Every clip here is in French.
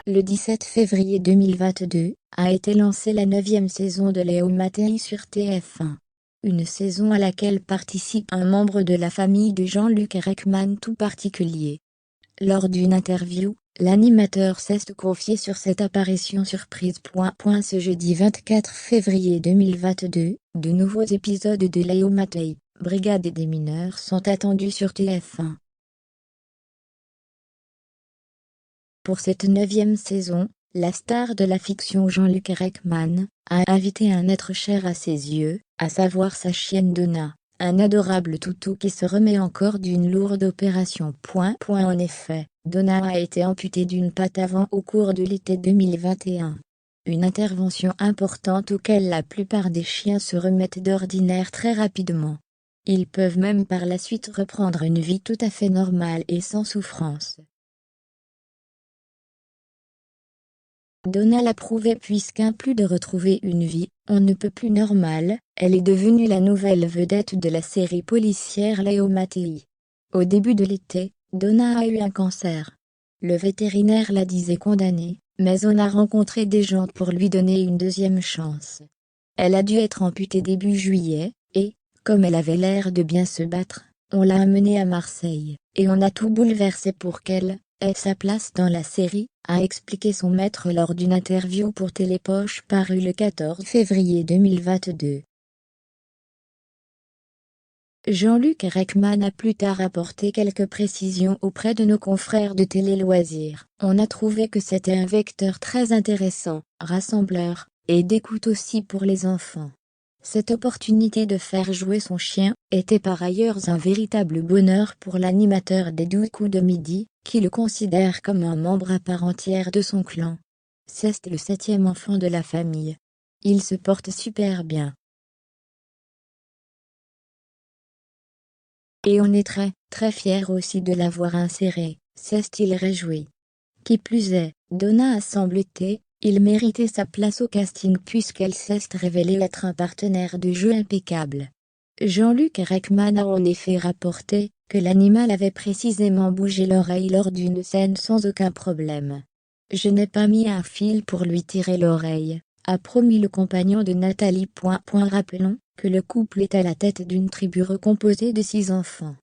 Le 17 février 2022, a été lancée la 9e saison de Léo Mattei sur TF1. Une saison à laquelle participe un membre de la famille de Jean-Luc Reichmann tout particulier. Lors d'une interview, l'animateur s'est confié sur cette apparition surprise. Ce jeudi 24 février 2022, de nouveaux épisodes de Léo Mattei, Brigade et des mineurs sont attendus sur TF1. Pour cette 9e saison, la star de la fiction Jean-Luc Reichmann a invité un être cher à ses yeux, à savoir sa chienne Donna, un adorable toutou qui se remet encore d'une lourde opération. En effet, Donna a été amputée d'une patte avant au cours de l'été 2021. Une intervention importante auquel la plupart des chiens se remettent d'ordinaire très rapidement. Ils peuvent même par la suite reprendre une vie tout à fait normale et sans souffrance. Donna l'a prouvé puisqu'en plus de retrouver une vie, on ne peut plus normale, elle est devenue la nouvelle vedette de la série policière Léo Mattei. Au début de l'été, Donna a eu un cancer. Le vétérinaire la disait condamnée, mais on a rencontré des gens pour lui donner une deuxième chance. Elle a dû être amputée début juillet, et, comme elle avait l'air de bien se battre, on l'a amenée à Marseille, et on a tout bouleversé pour qu'elle ait sa place dans la série, a expliqué son maître lors d'une interview pour Télépoche parue le 14 février 2022. Jean-Luc Reichmann a plus tard apporté quelques précisions auprès de nos confrères de Télé Loisirs. On a trouvé que c'était un vecteur très intéressant, rassembleur, et d'écoute aussi pour les enfants. Cette opportunité de faire jouer son chien était par ailleurs un véritable bonheur pour l'animateur des 12 coups de midi, qui le considère comme un membre à part entière de son clan. C'est le 7e enfant de la famille. Il se porte super bien. Et on est très fiers aussi de l'avoir inséré, s'est-il réjoui. Qui plus est, Donna a semble-t-il, il méritait sa place au casting puisqu'elle s'est révélée être un partenaire de jeu impeccable. Jean-Luc Reichmann a en effet rapporté que l'animal avait précisément bougé l'oreille lors d'une scène sans aucun problème. Je n'ai pas mis un fil pour lui tirer l'oreille, a promis le compagnon de Nathalie. Rappelons que le couple est à la tête d'une tribu recomposée de 6 enfants.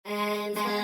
And